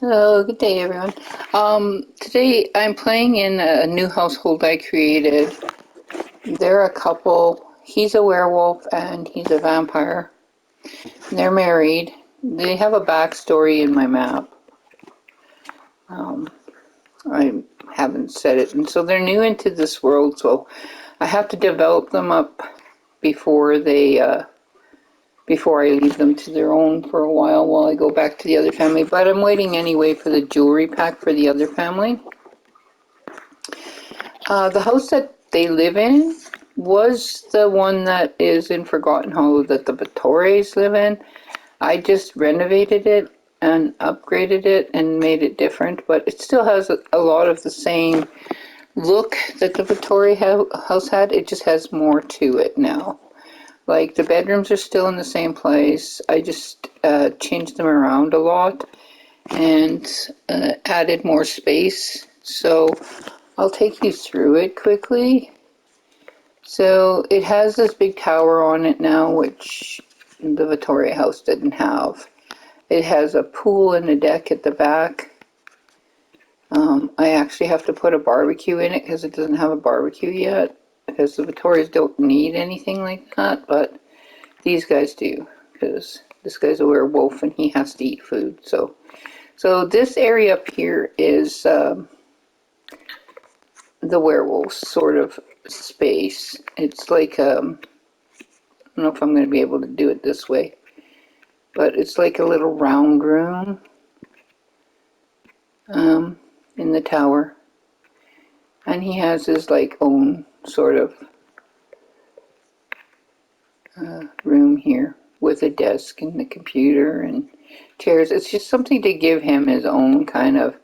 Hello, good day everyone. Today I'm playing in a new household I created. They're a couple. He's a werewolf and he's a vampire. They're married. They have a backstory in my map. Um, I haven't said it, and so they're new into this world. So I have to develop them up before before I leave them to their own for a while I go back to the other family. But I'm waiting anyway for the jewelry pack for the other family. The house that they live in was the one that is in Forgotten Hollow that the Vittores live in. I just renovated it and upgraded it and made it different, but it still has a lot of the same look that the Vittore house had. It just has more to it now. Like the bedrooms are still in the same place. I just changed them around a lot and added more space. So I'll take you through it quickly. So it has this big tower on it now, which the Vittoria house didn't have. It has a pool and a deck at the back. I actually have to put a barbecue in it because it doesn't have a barbecue yet, because the Vittorias don't need anything like that, but these guys do, because this guy's a werewolf and he has to eat food. So this area up here is the werewolf sort of space. It's like I don't know if I'm going to be able to do it this way, but it's like a little round room in the tower, and he has his like own sort of room here with a desk and the computer and chairs. It's just something to give him his own kind of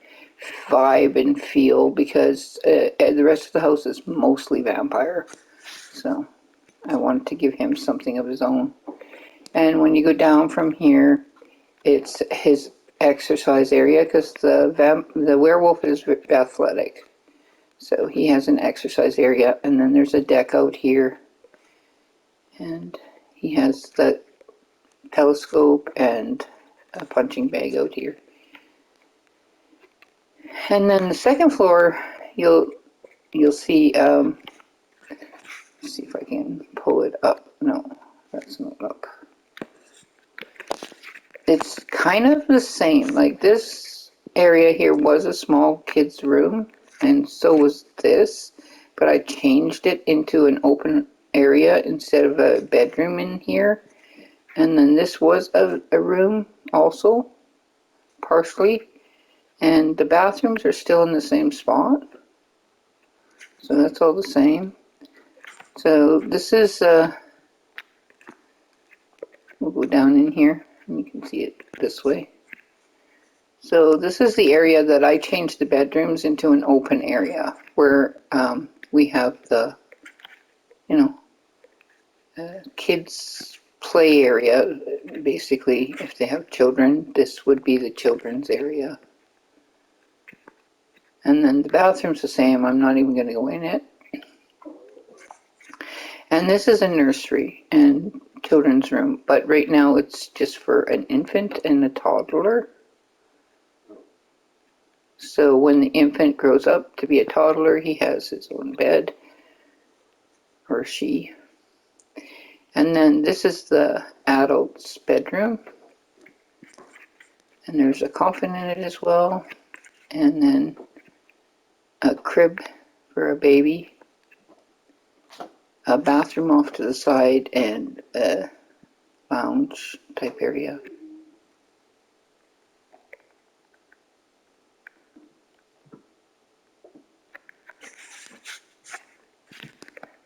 vibe and feel, because the rest of the house is mostly vampire. So I wanted to give him something of his own. And when you go down from here, it's his exercise area, because the werewolf is athletic. So he has an exercise area, and then there's a deck out here, and he has the telescope and a punching bag out here. And then the second floor, you'll see. Let's see if I can pull it up. No, that's not up. It's kind of the same. Like this area here was a small kid's room, and so was this, but I changed it into an open area instead of a bedroom in here. And then this was a room also, partially, and the bathrooms are still in the same spot. So that's all the same. So this is, we'll go down in here, and you can see it this way. So this is the area that I changed the bedrooms into an open area where we have the, you know, kids play area. Basically, if they have children, this would be the children's area. And then the bathroom's the same. I'm not even going to go in it. And this is a nursery and children's room, but right now it's just for an infant and a toddler. So when the infant grows up to be a toddler, he has his own bed, or she. And then this is the adult's bedroom. And there's a coffin in it as well. And then a crib for a baby, a bathroom off to the side, and a lounge type area.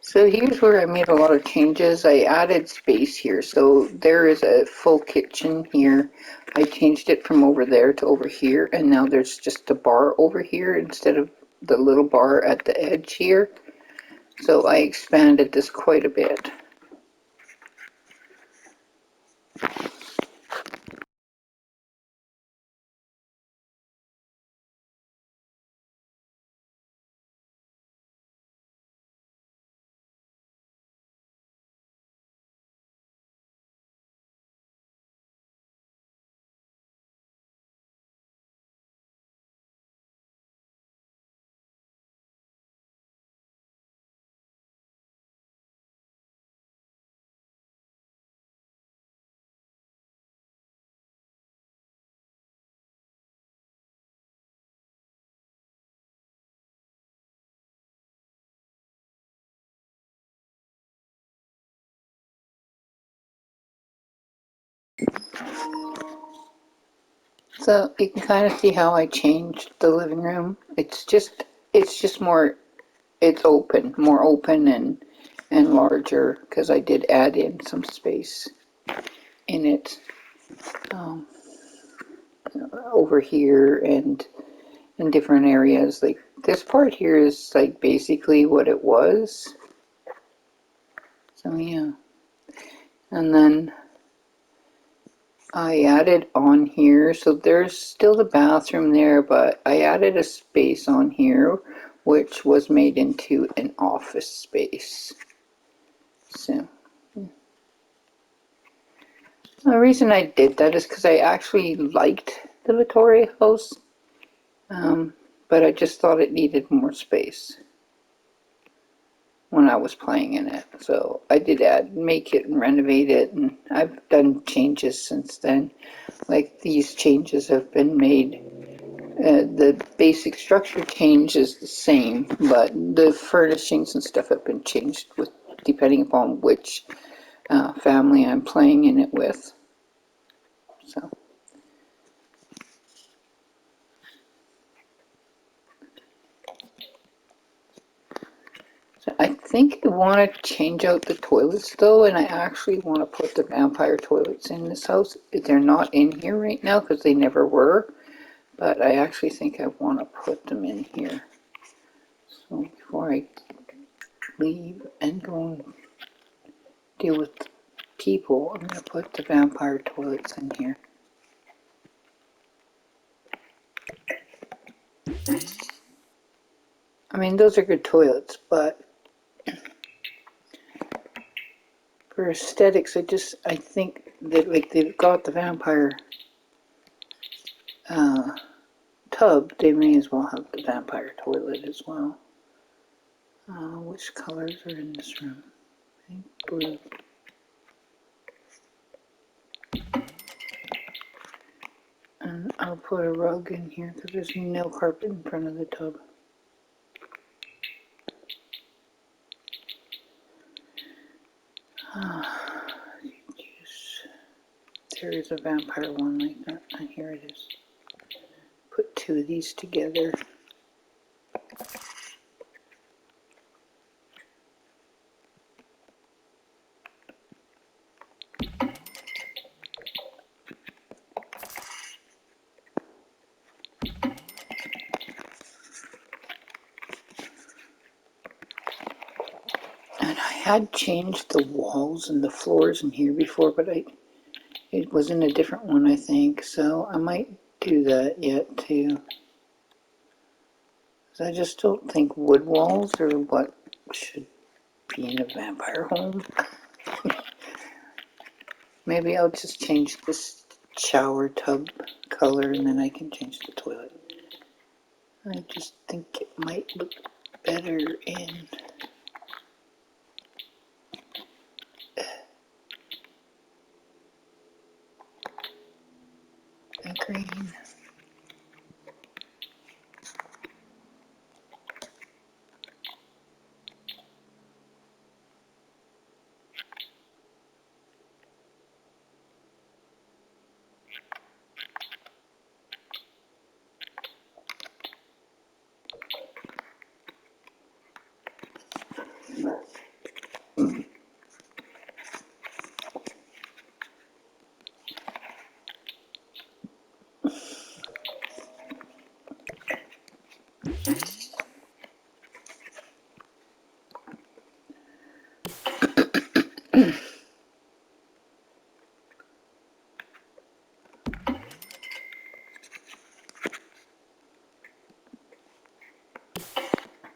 So here's where I made a lot of changes. I added space here. So there is a full kitchen here. I changed it from over there to over here, and now there's just a bar over here instead of the little bar at the edge here. So I expanded this quite a bit. So you can kind of see how I changed the living room. It's just more, it's open, more open and larger because I did add in some space in it, um, over here and in different areas. Like this part here is like basically what it was. So yeah, and then I added on here, so there's still the bathroom there, but I added a space on here which was made into an office space. So the reason I did that is because I actually liked the Victoria house, um, but I just thought it needed more space when I was playing in it. So I did make it and renovate it, and I've done changes since then. Like these changes have been made. The basic structure change is the same, but the furnishings and stuff have been changed with depending upon which family I'm playing in it with. So. I think I want to change out the toilets though, and I actually want to put the vampire toilets in this house. They're not in here right now because they never were, but I actually think I want to put them in here. So before I leave and go and deal with people, I'm going to put the vampire toilets in here. I mean, those are good toilets, but for aesthetics, I think that like they've got the vampire tub, they may as well have the vampire toilet as well. Which colors are in this room? Pink, blue. And I'll put a rug in here because there's no carpet in front of the tub. There is a vampire one like that. And here it is. Put two of these together. And I had changed the walls and the floors in here before, but it was in a different one, I think. So I might do that yet too. I just don't think wood walls are what should be in a vampire home. Maybe I'll just change this shower tub color and then I can change the toilet. I just think it might look better in a green.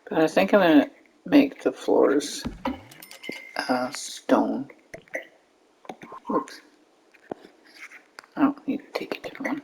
But I think I'm going to make the floors stone. Oops. I don't need to take a different one.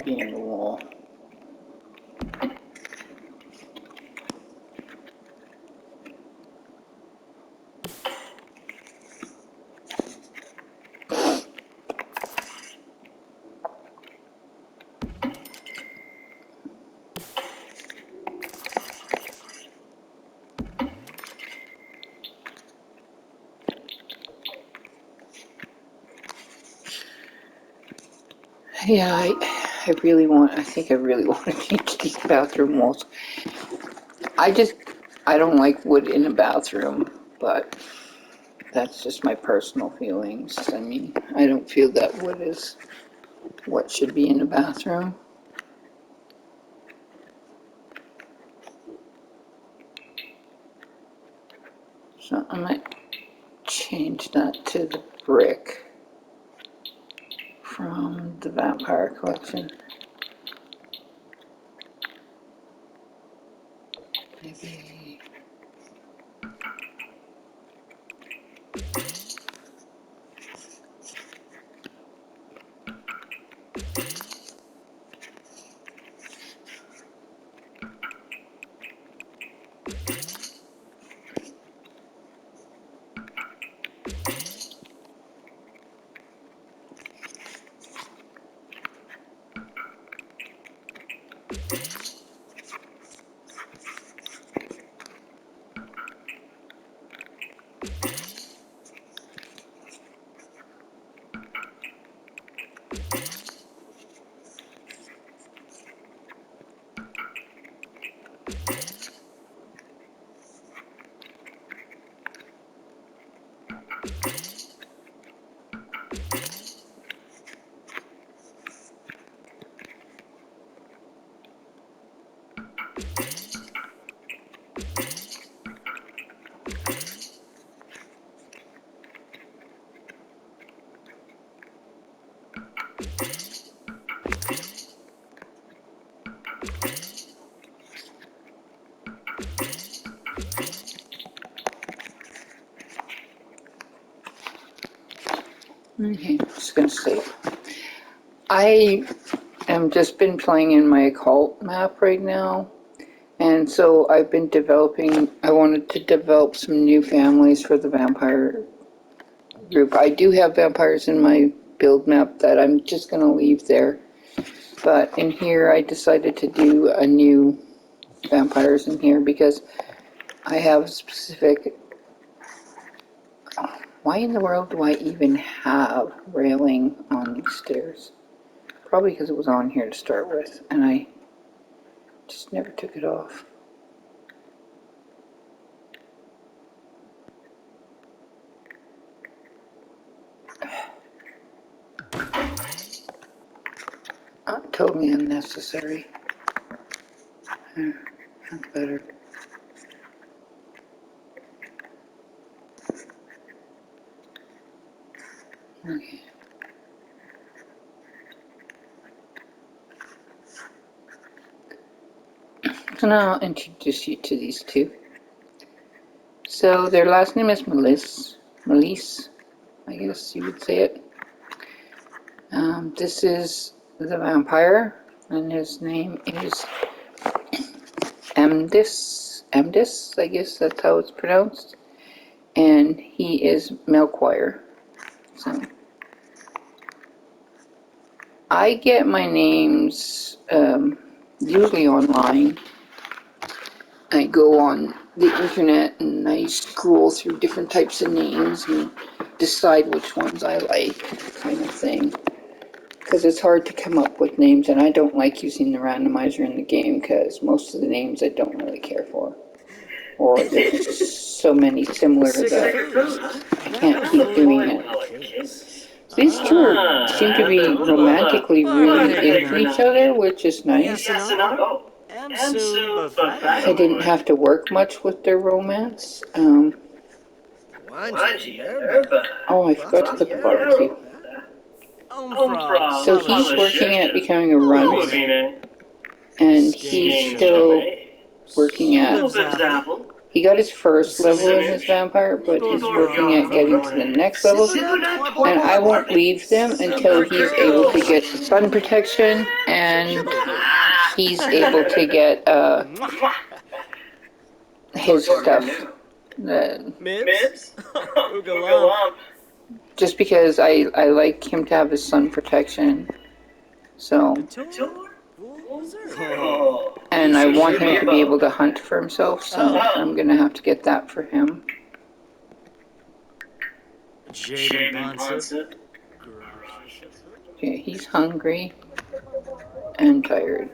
be in the wall. Yeah, I think I really want to change these bathroom walls. I don't like wood in a bathroom, but that's just my personal feelings. I mean, I don't feel that wood is what should be in a bathroom. So I might change that to the brick from the vampire collection. Maybe. Okay, I'm just gonna save. I am just been playing in my occult map right now, and so I've been developing. I wanted to develop some new families for the vampire group. I do have vampires in my build map that I'm just gonna leave there, but in here I decided to do a new vampires in here because I have specific. Why in the world do I even have railing on these stairs? Probably because it was on here to start with, and I just never took it off. Totally unnecessary. That's better. Okay. So now I'll introduce you to these two. So their last name is Melis. Melis, I guess you would say it. This is the vampire, and his name is Amdis, I guess that's how it's pronounced. And he is Melchior. So I get my names usually online. I go on the internet and I scroll through different types of names and decide which ones I like, kind of thing. Because it's hard to come up with names, and I don't like using the randomizer in the game because most of the names I don't really care for. Or there's so many similar that I can't keep doing it. These two seem to be romantically really into each other, which is nice. I didn't have to work much with their romance. Oh, I forgot to put the barbecue. So he's working at becoming a runner, and he's still working at he got his first level in his vampire, but he's working at getting to the next level. And I won't leave them until he's able to get the sun protection and he's able to get his stuff. Mibs? Ugalam. Just because I like him to have his sun protection. So. And I want him to be able to hunt for himself, so I'm gonna have to get that for him. Okay, he's hungry and tired.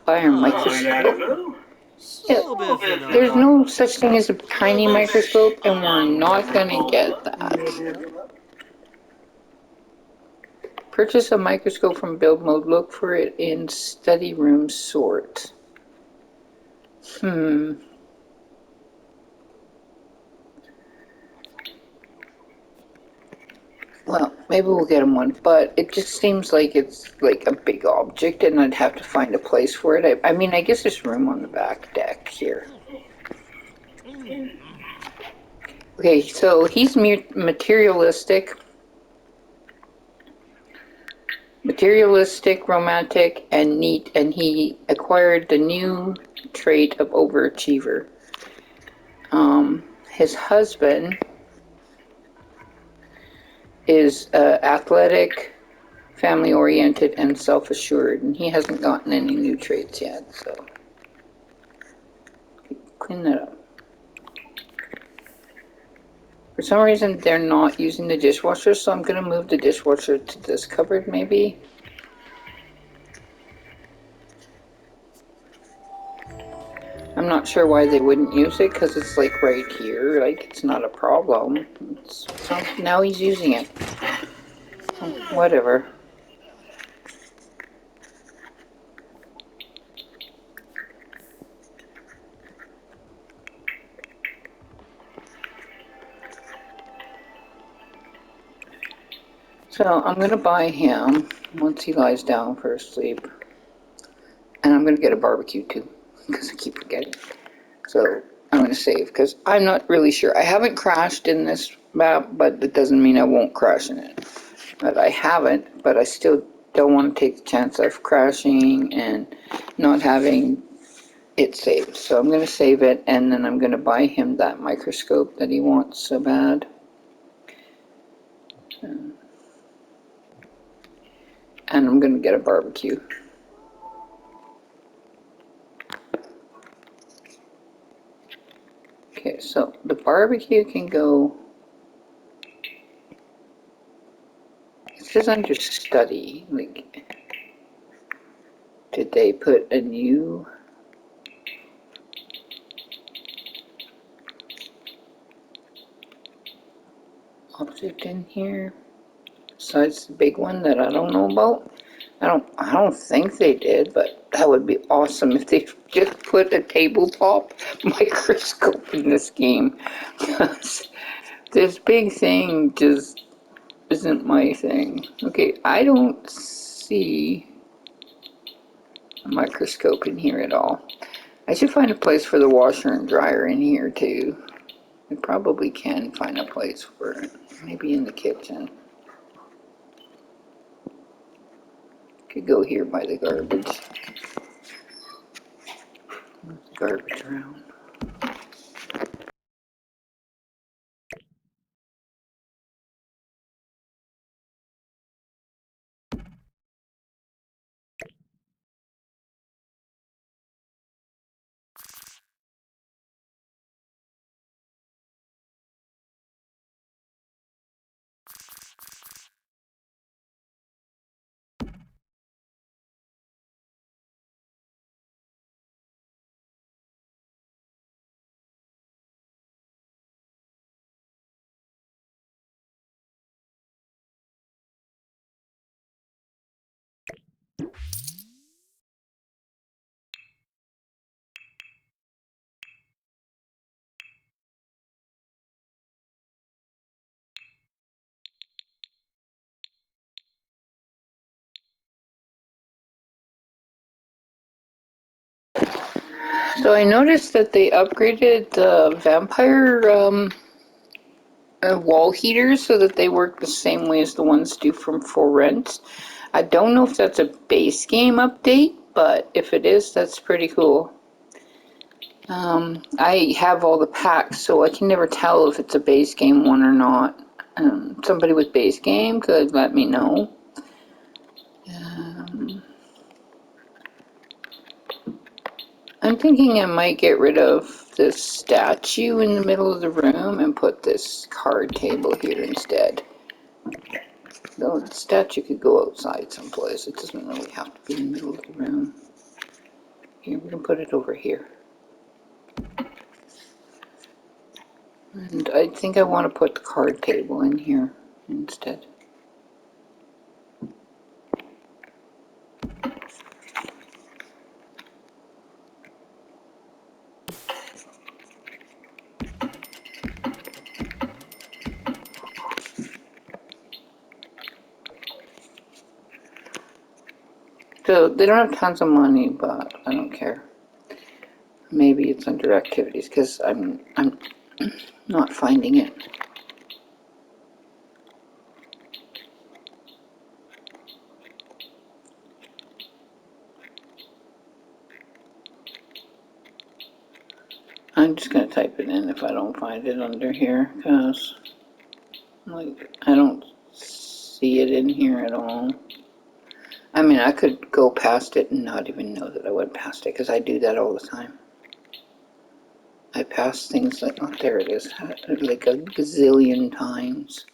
Fire microscope. Yeah, there's no such thing as a tiny microscope, and we're not gonna get that. Purchase a microscope from build mode. Look for it in study room sort. Well, maybe we'll get him one, but it just seems like it's like a big object and I'd have to find a place for it. I mean, I guess there's room on the back deck here. Okay, so he's materialistic, romantic, and neat, and he acquired the new trait of overachiever. His husband is athletic, family-oriented, and self-assured, and he hasn't gotten any new traits yet, so clean that up. For some reason, they're not using the dishwasher, so I'm going to move the dishwasher to this cupboard, maybe. I'm not sure why they wouldn't use it, because it's like right here, like it's not a problem. So now he's using it. So, whatever. So I'm going to buy him once he lies down for sleep. And I'm going to get a barbecue too, because I keep forgetting. So I'm going to save, because I'm not really sure. I haven't crashed in this map, but it doesn't mean I won't crash in it. But I haven't, but I still don't want to take the chance of crashing and not having it saved. So I'm going to save it, and then I'm going to buy him that microscope that he wants so bad. And I'm going to get a barbecue. Okay, so the barbecue can go. It says under study. Like, did they put a new object in here besides the big one that I don't know about? I don't think they did, but that would be awesome if they just put a tabletop microscope in this game. This big thing just isn't my thing. Okay, I don't see a microscope in here at all. I should find a place for the washer and dryer in here too. I probably can find a place for it. Maybe in the kitchen. Could go here by the garbage. Move the garbage around. So I noticed that they upgraded the vampire wall heaters so that they work the same way as the ones do from For Rent. I don't know if that's a base game update, but if it is, that's pretty cool. I have all the packs, so I can never tell if it's a base game one or not. Somebody with base game could let me know. I'm thinking I might get rid of this statue in the middle of the room and put this card table here instead. Though the statue could go outside someplace. It doesn't really have to be in the middle of the room. Here, we can put it over here. And I think I want to put the card table in here instead. So they don't have tons of money, but I don't care. Maybe it's under activities because I'm not finding it. I'm just gonna type it in if I don't find it under here because like I don't see it in here at all. I mean, I could go past it and not even know that I went past it because I do that all the time. I pass things like, oh, there it is, like a gazillion times.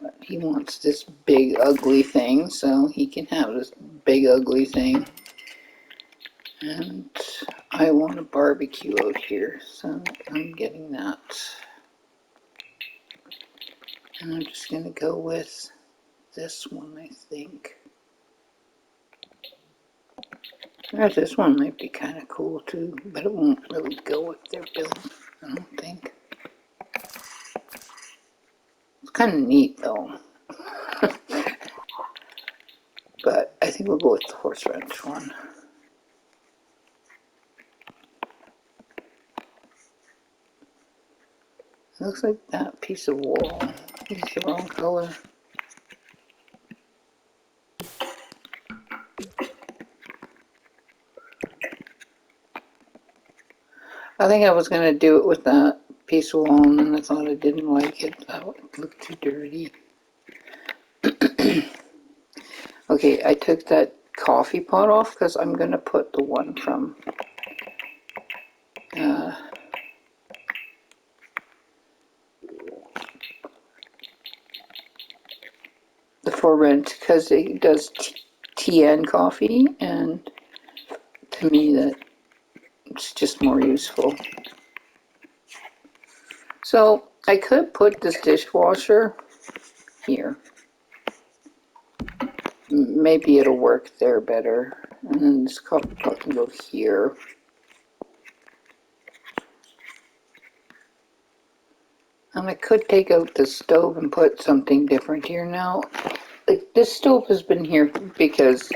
But he wants this big ugly thing, so he can have this big ugly thing. And I want a barbecue out here, so I'm getting that. And I'm just gonna go with this one, I think. This one might be kind of cool too, but it won't really go with their build, I don't think. It's kind of neat though. But I think we'll go with the horse ranch one. It looks like that piece of wall is the wrong color. I think I was going to do it with that piece of wall, and then I thought I didn't like it. That would look too dirty. Okay, I took that coffee pot off because I'm going to put the one from the For Rent because it does TN coffee, and to me that it's just more useful. So I could put this dishwasher here. Maybe it'll work there better. And then this coffee pot can go here. And I could take out the stove and put something different here now. Like, this stove has been here because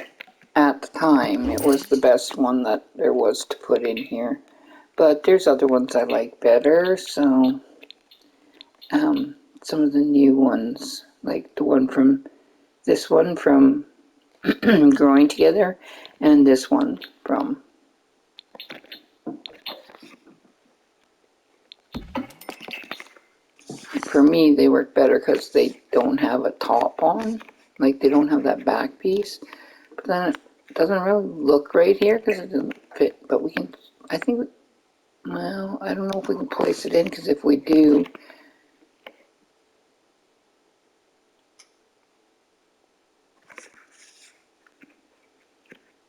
at the time it was the best one that there was to put in here. But there's other ones I like better, so some of the new ones, like the one from this one from Growing Together, and this one from for me they work better because they don't have a top on, like they don't have that back piece, but then it doesn't really look right here because it doesn't fit. But we can, I think, well, I don't know if we can place it in because if we do,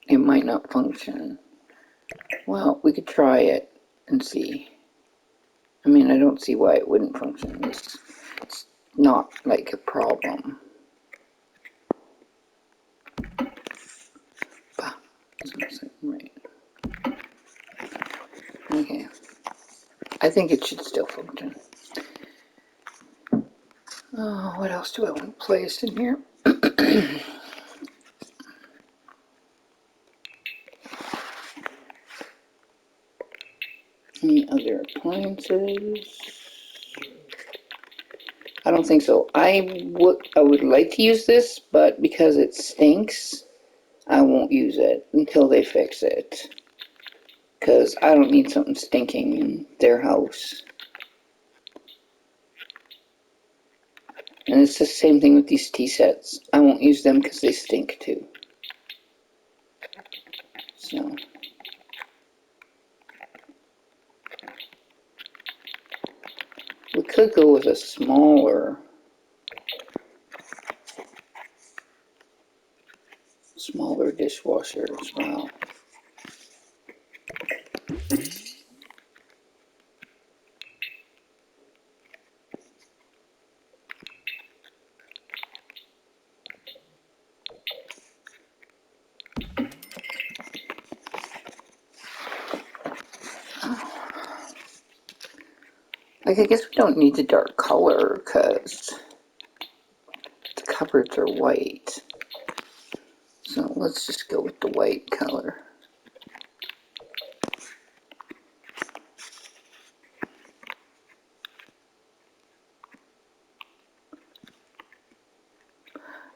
it might not function. Well, we could try it and see. I mean, I don't see why it wouldn't function. It's not like a problem. Bah, right. Okay. I think it should still function. Oh, what else do I want placed in here? Any other appliances? I don't think so. I would like to use this, but because it stinks, I won't use it until they fix it. Because I don't need something stinking in their house. And it's the same thing with these tea sets. I won't use them because they stink too. So. We could go with a smaller dishwasher as well. Like, I guess we don't need the dark color because the cupboards are white. So let's just go with the white color.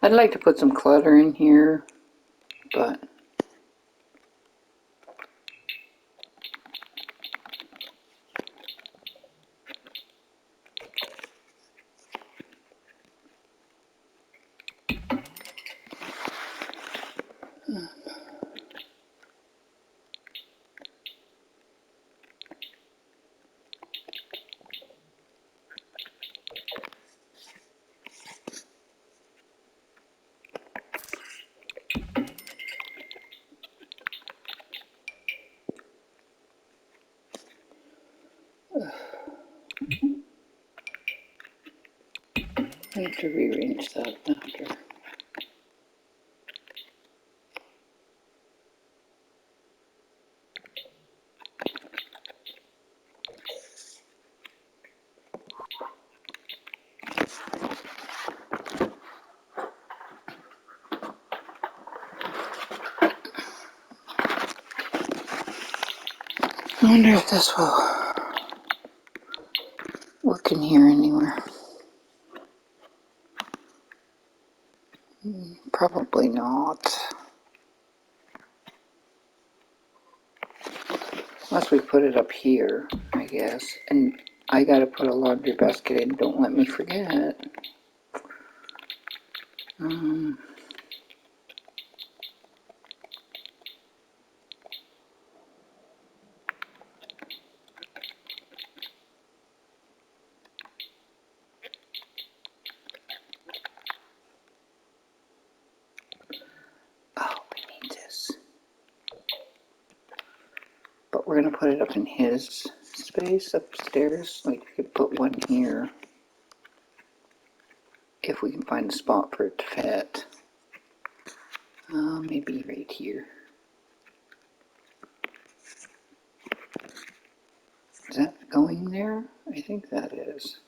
I'd like to put some clutter in here, but I have to rearrange that after. I wonder if this will work in here anywhere. Probably not. Unless we put it up here, I guess. And I gotta put a laundry basket in, don't let me forget. Um, oh, we need this. But we're gonna put it up in his space upstairs. Like, we could put one here. If we can find a spot for it to fit. Maybe right here. Is that going there? I think that is.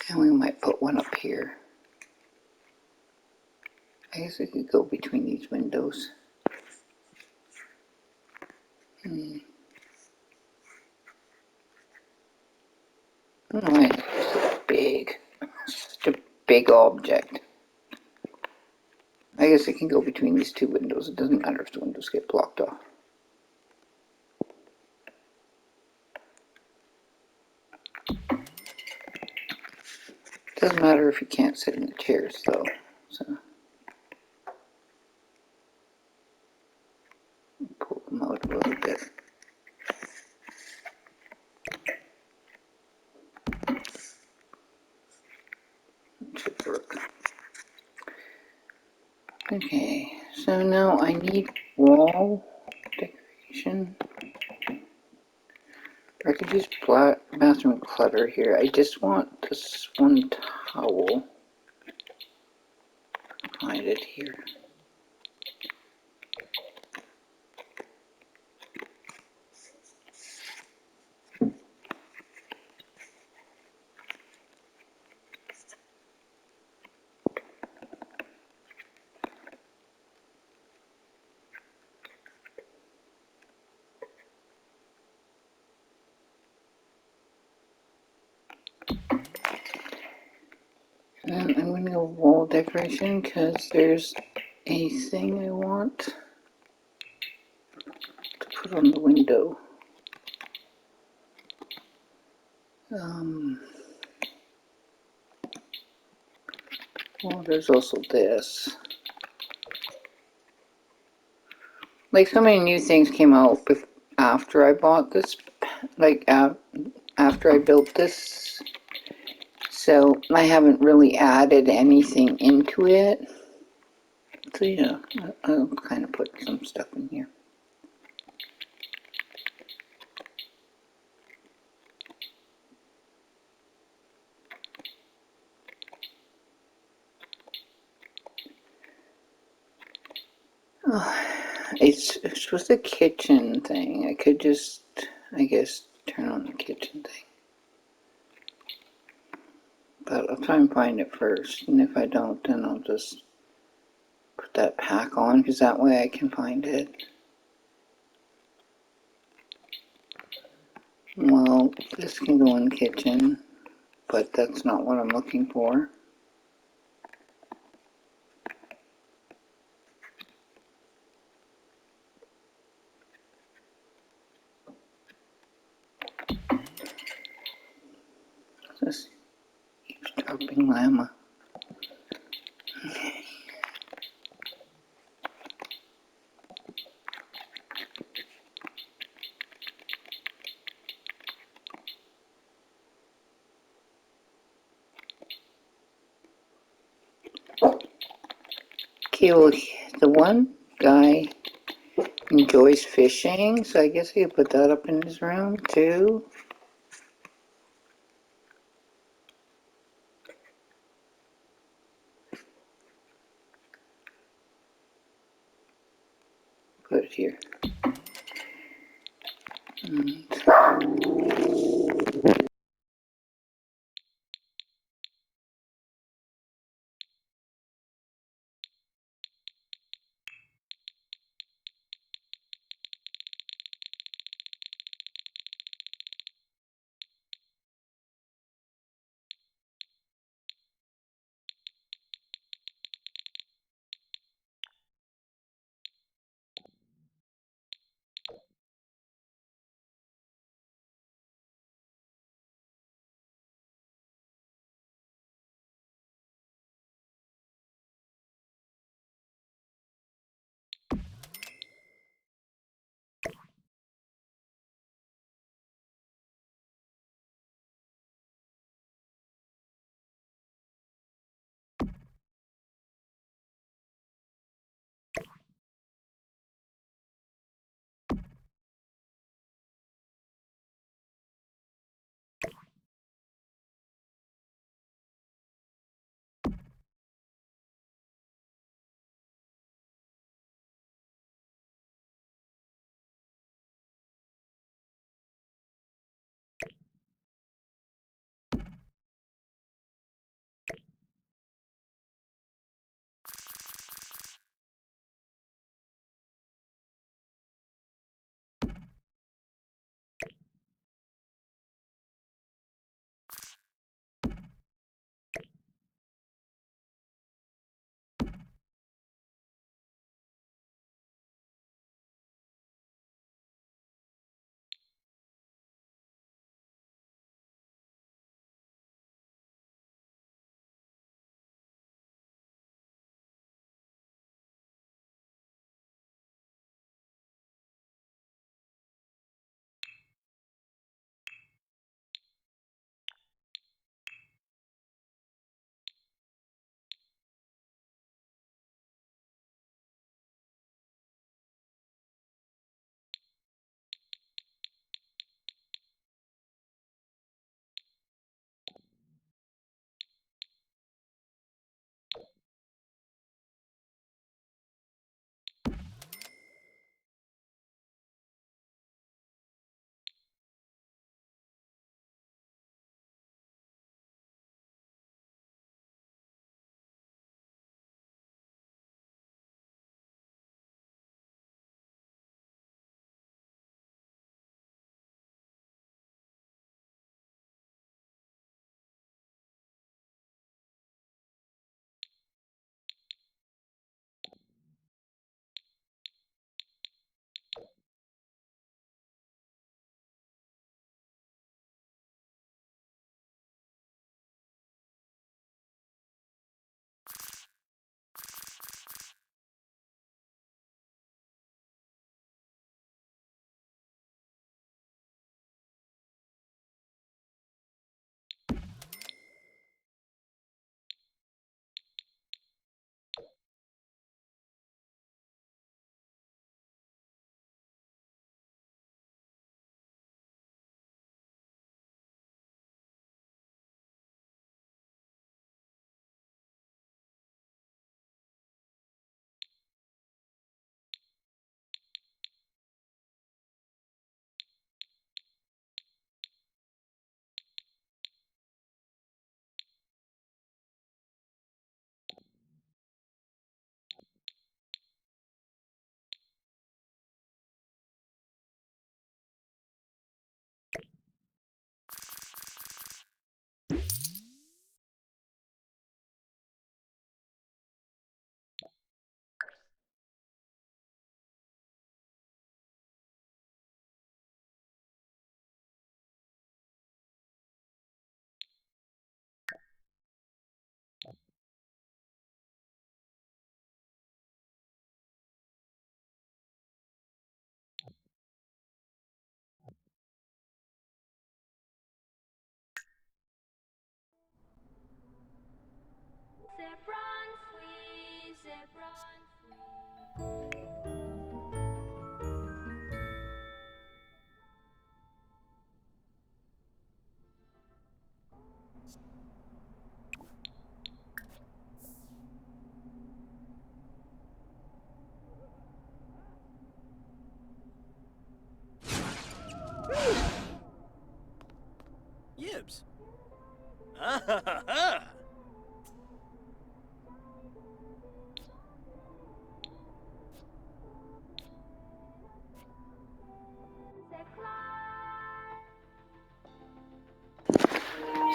And we might put one up here. I guess it could go between these windows. I don't know why it's so big. Such a big object. I guess it can go between these two windows. It doesn't matter if the windows get blocked off. Doesn't matter if you can't sit in the chairs though. So pull them out a little bit. It should work. Okay, so now I need wall decoration. I could use bathroom clutter here. I just want this one towel. Find it here. And I'm going to go wall decoration because there's a thing I want to put on the window. Well, there's also this. Like, so many new things came out after I bought this, like after I built this, so I haven't really added anything into it. So yeah, I'll kind of put some stuff in here. Oh, it's with the kitchen thing. I could just, I guess, turn on the kitchen thing. But I'll try and find it first, and if I don't, then I'll just put that pack on, because that way I can find it. Well, this can go in the kitchen, but that's not what I'm looking for. This eavesdropping llama. Okay, well, the one guy enjoys fishing, so I guess I could put that up in his room too. Put it here.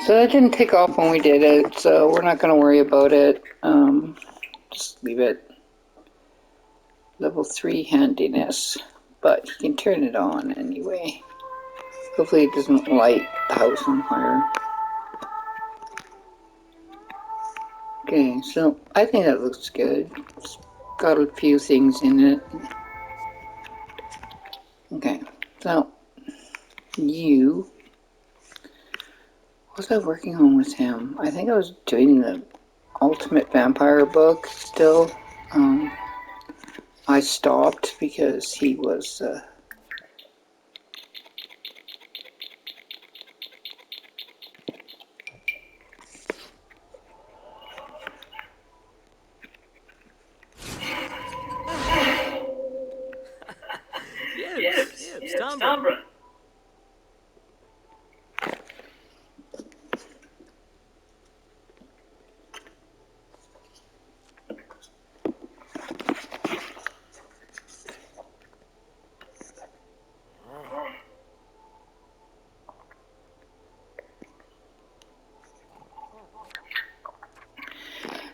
So that didn't take off when we did it, so we're not going to worry about it. Just leave it. Level 3 handiness, but you can turn it on anyway. Hopefully it doesn't light the house on fire. Okay, so I think that looks good. It's got a few things in it. Okay, so you, what was I working on with him? I think I was doing the Ultimate Vampire book still. I stopped because he was Yips, Tombra.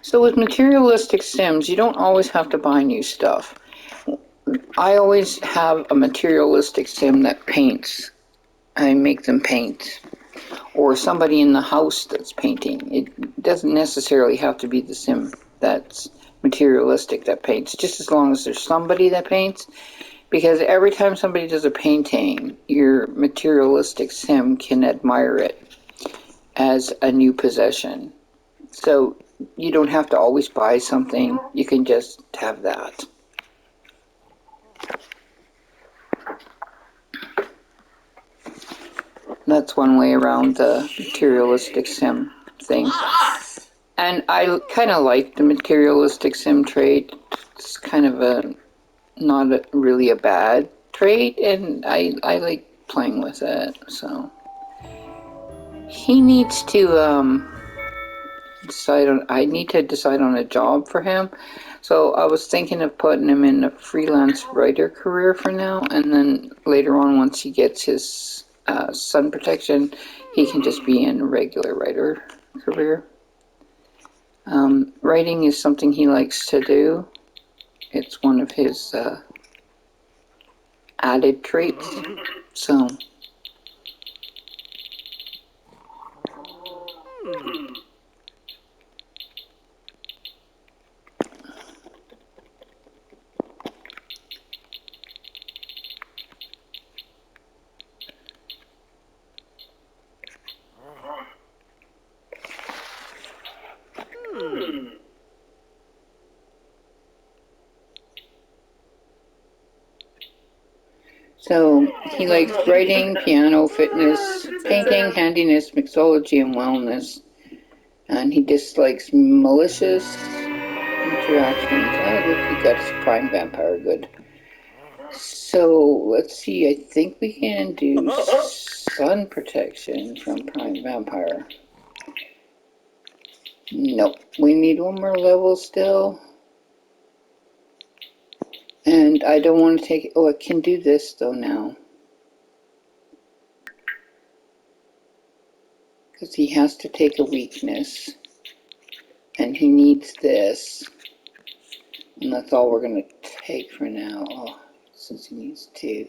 So with materialistic sims, you don't always have to buy new stuff. I always have a materialistic sim that paints. I make them paint. Or somebody in the house that's painting. It doesn't necessarily have to be the sim that's materialistic that paints, just as long as there's somebody that paints. Because every time somebody does a painting, your materialistic sim can admire it as a new possession. So you don't have to always buy something, you can just have that. That's one way around the materialistic sim thing. And I kind of like the materialistic sim trait. It's kind of a not really a bad trait, and I like playing with it. So he needs to decide on. I need to decide on a job for him. So I was thinking of putting him in a freelance writer career for now, and then later on, once he gets his sun protection, he can just be in a regular writer career. Writing is something he likes to do. It's one of his added traits. So, so he likes writing, piano, fitness, painting, handiness, mixology, and wellness. And he dislikes malicious interactions. Oh, look, he got his prime vampire. Good. So let's see. I think we can do sun protection from prime vampire. Nope. We need one more level still. And I don't want to take. Oh, I can do this though now. Because he has to take a weakness. And he needs this. And that's all we're going to take for now. Oh, since he needs two.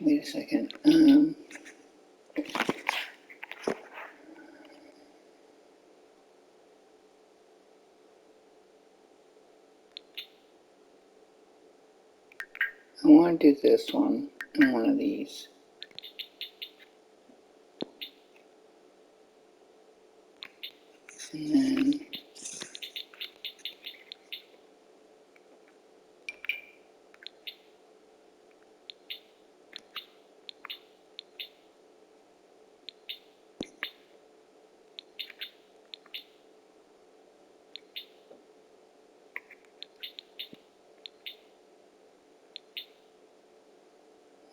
Wait a second. I want to do this one and one of these. And then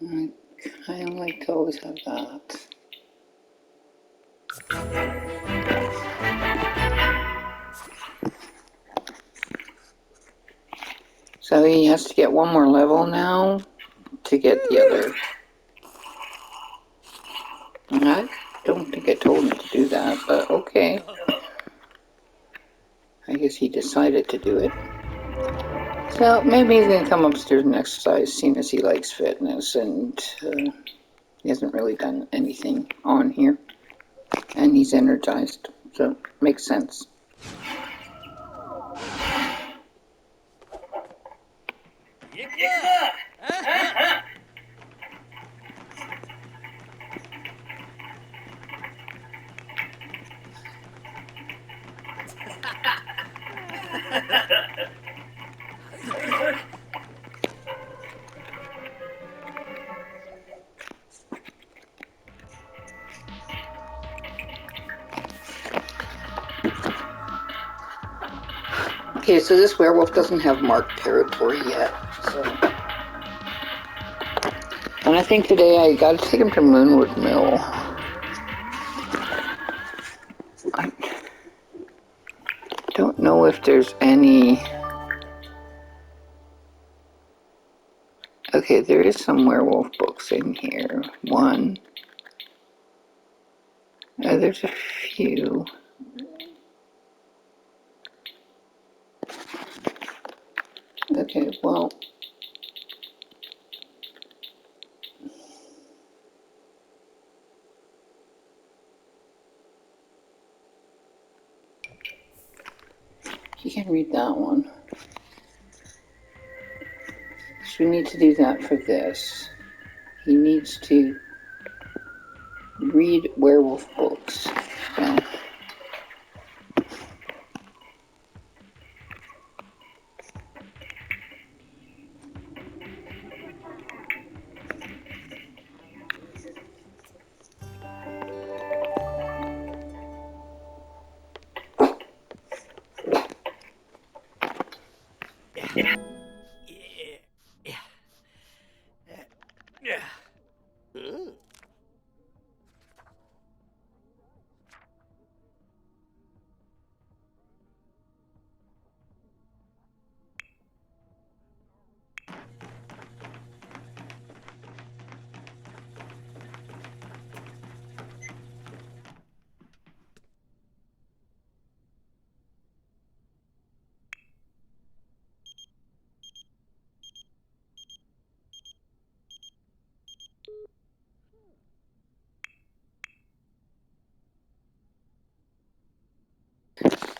I kind of like to always have that. So he has to get one more level now to get the other. I don't think I told him to do that, but okay. I guess he decided to do it. So maybe he's going to come upstairs and exercise, seeing as he likes fitness, and he hasn't really done anything on here. And he's energized, so makes sense. Yippa! Okay, so this werewolf doesn't have marked territory yet, so. And I think today I gotta take him to Moonwood Mill. I don't know if there's any. Okay, there is some werewolf books in here. One. There's a few. Okay, well. You can read that one. So we need to do that for this. He needs to read werewolf books. So.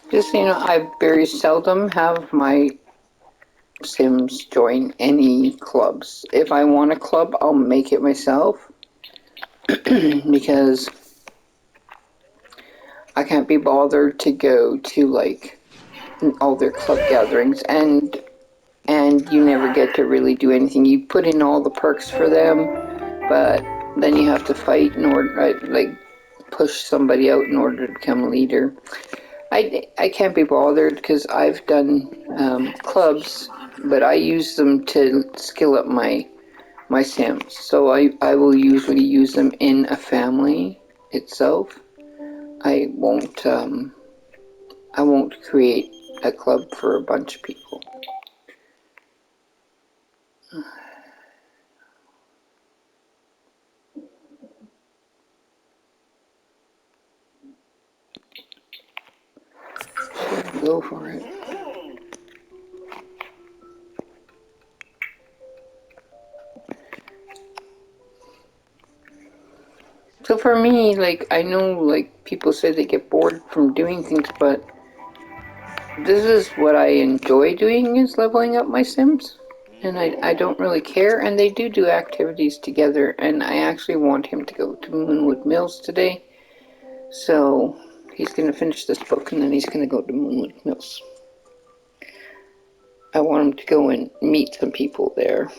Just so you know, I very seldom have my Sims join any clubs. If I want a club, I'll make it myself because I can't be bothered to go to like all their club gatherings and you never get to really do anything. You put in all the perks for them, but then you have to fight in order, like push somebody out in order to become a leader. I can't be bothered because I've done clubs, but I use them to skill up my Sims. So I will usually use them in a family itself. I won't create a club for a bunch of people. Go for it. So for me, like, I know, like, people say they get bored from doing things, but this is what I enjoy doing is leveling up my Sims. And I don't really care, and they do activities together, and I actually want him to go to Moonwood Mills today. So he's going to finish this book, and then he's going to go to Moonwood Mills. I want him to go and meet some people there.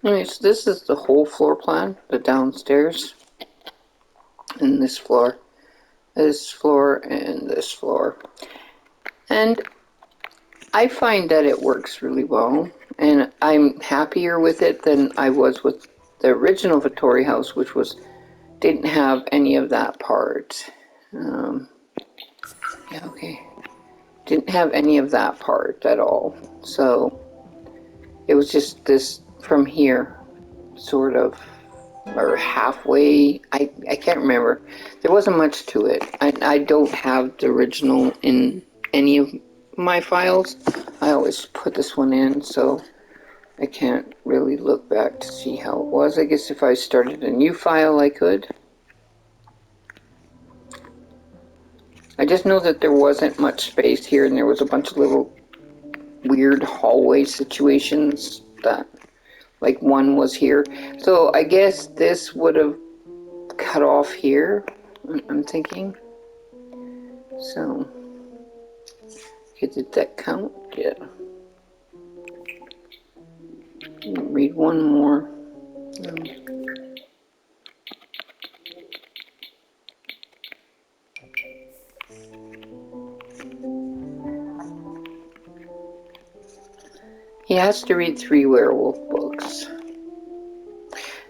Anyways, this is the whole floor plan, the downstairs, and this floor, and this floor. And I find that it works really well, and I'm happier with it than I was with the original Vittori house, which didn't have any of that part. Um, yeah, okay. Didn't have any of that part at all. So it was just this from here, sort of, or halfway. I can't remember. There wasn't much to it. I don't have the original in any of my files. I always put this one in, so I can't really look back to see how it was. I guess if I started a new file, I could. I just know that there wasn't much space here, and there was a bunch of little weird hallway situations that, like, one was here. So I guess this would have cut off here, I'm thinking. So, okay, did that count? Yeah. Read one more. He has to read 3 werewolf books.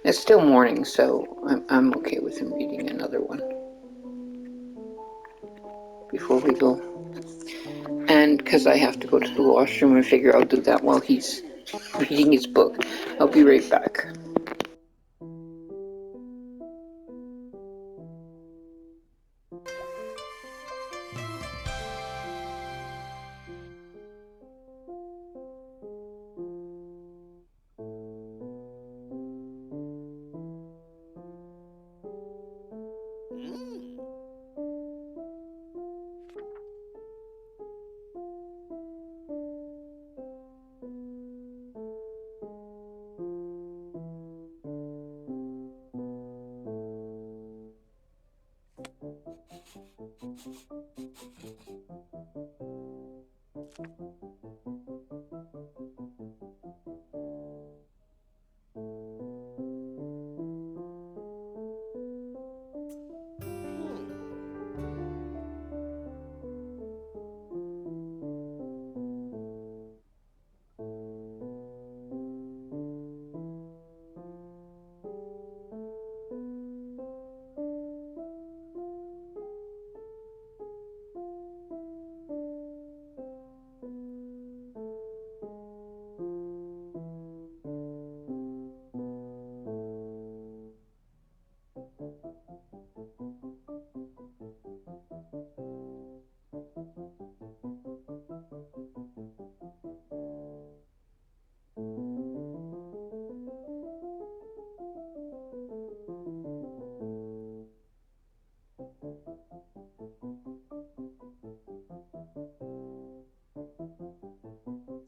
It's still morning, so I'm okay with him reading another one before we go. And because I have to go to the washroom, I figure I'll do that while he's reading his book. I'll be right back.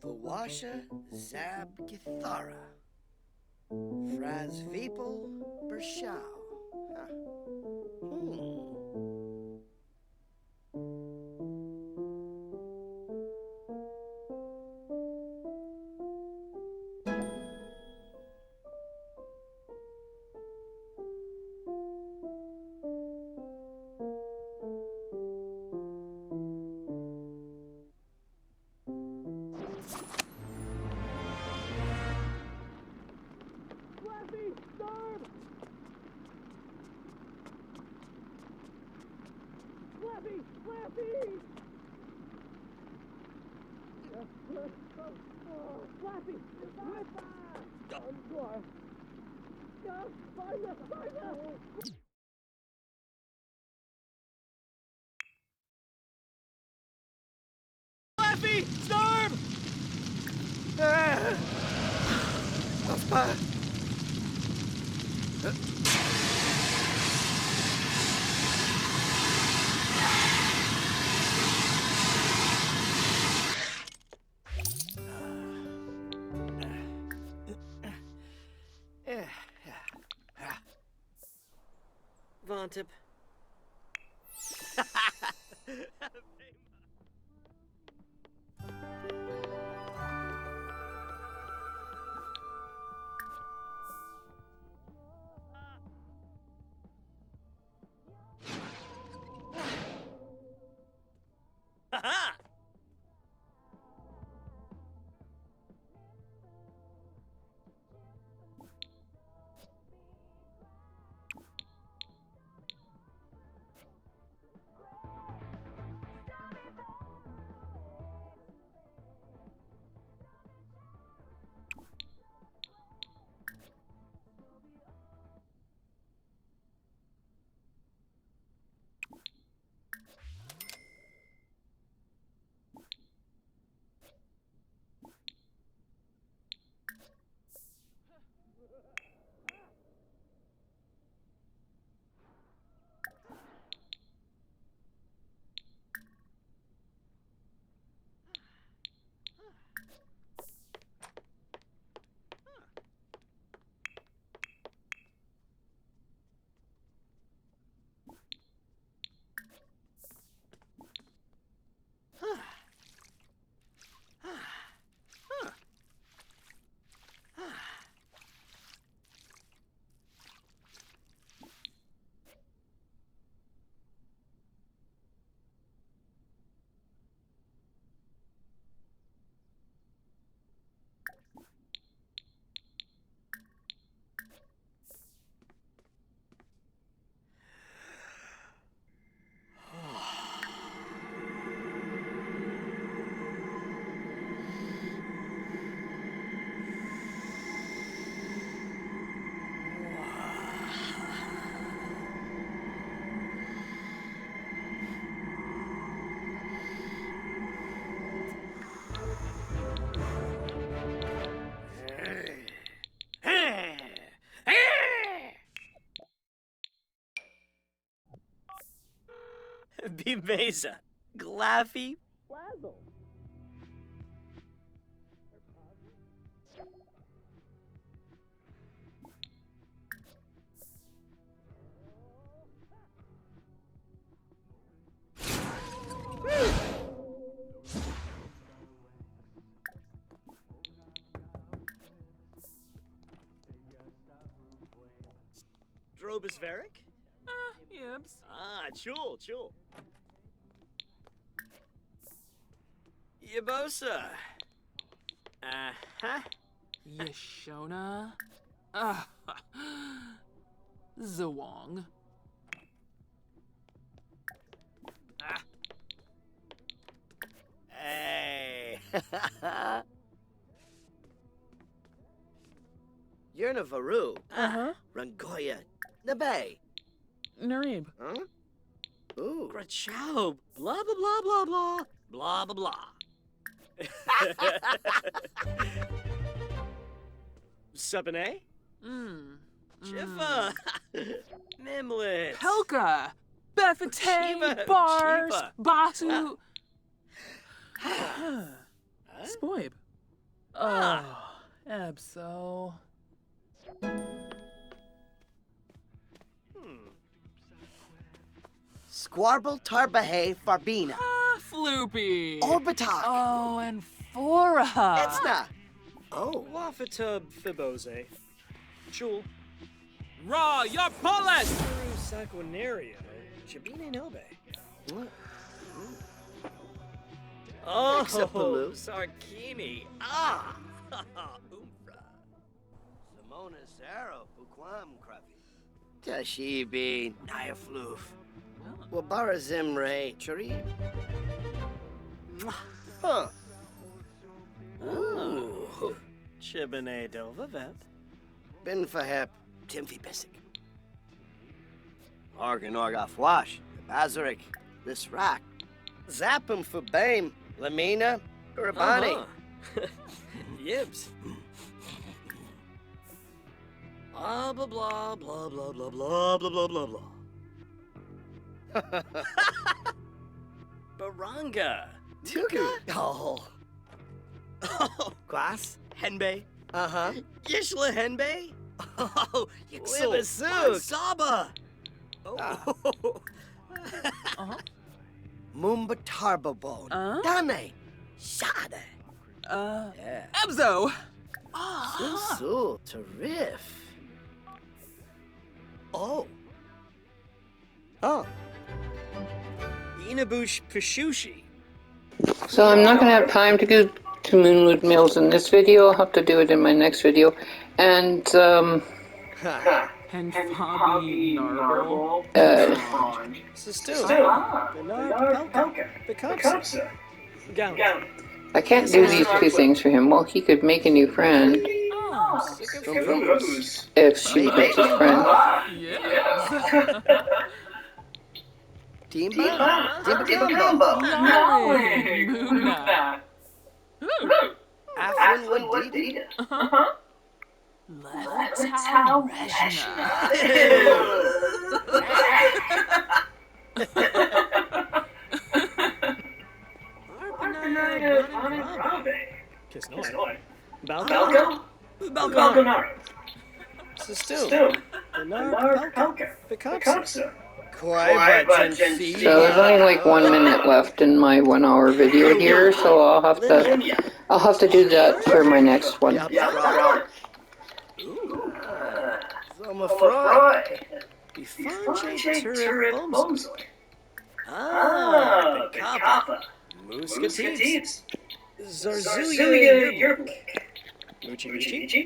Washa Zab Githara. Fraz Vipel Bershaw. Huh. Flappy! Storm! Vantip. Bimeza. Glaffy. Flazzle. Drobisveric? Yips. Chul. Yabosa. Uh-huh. Yashona. Zawong. Hey. You're Navaru. Uh-huh. Rangoya. Nabe. Narib. Huh? Ooh. Grachow. Blah, blah, blah, blah, blah. Blah, blah, blah. Subane? Chiffa. Melis. Pelka. Befate. Bars. Chiva. Basu. Spoib. Oh, Ebso. Squarble Tarbahe Farbina. Floopy. Orbitak. Oh, and Fora. Etzna. Oh. Wafatub Fibose. Chul. Raw, you're Polish. Saquinario. Chabine Nobe. What? Oh, Sarkini. Umfra. Simona Zaro, Buquam Crappy. Tashibi, Niafloof. Wabara Zimre, Chari. Huh. Ooh. Chibane Delvavet. Bin Fahep, Timfi Bisic. Organ Orgafwash, Bazarik, this rack. Zapum for Bame, Lamina, Urabani. Yibs. Blah blah blah blah blah blah blah blah blah blah. Baranga. Tuka. Oh. Glass. Henbei. Uh-huh. Yishla Henbei. Oh, Yixel. Saba. Oh. Uh-huh. Mumba Tarbabone. Dane. Shade. Yeah. Ebzo. So, Tarif. Oh. Oh. Inabush Pishushi. So I'm not going to have time to go to Moonwood Mills in this video. I'll have to do it in my next video. And, And Fabi Narble. So still. Bicapsa. Gown. I can't do these two things for him. Well, he could make a new friend if she becomes his friend. Yes. Timba Combo. Muna. Aflin Wadida. Let's have Reshna. Kisnoy. Balco. Balconaro. Sistu. Bernard Pelka. Bicapsa. So there's only like 1 minute left in my 1 hour video here, so I'll have to do that for my next one. Zoma Fry. Bifanje Turib Bomzoy. Bicapa. Muscatines. Zarzuya Yerbuk. Muchi Muchi.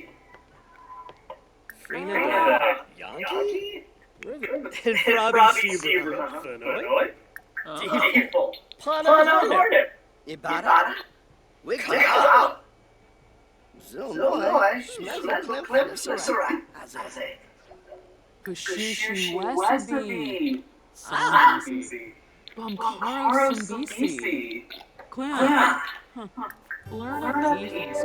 Frina Yankee. And Robbie Seaver. Fenoy. Pana Hornet. Ibata. Wigta. Zilnoy. Schmezzel Clip. Sarai. Azay. Pushishi Wesabi. Sambisi. Bumkaro Sambisi. Clam. Learn a defense.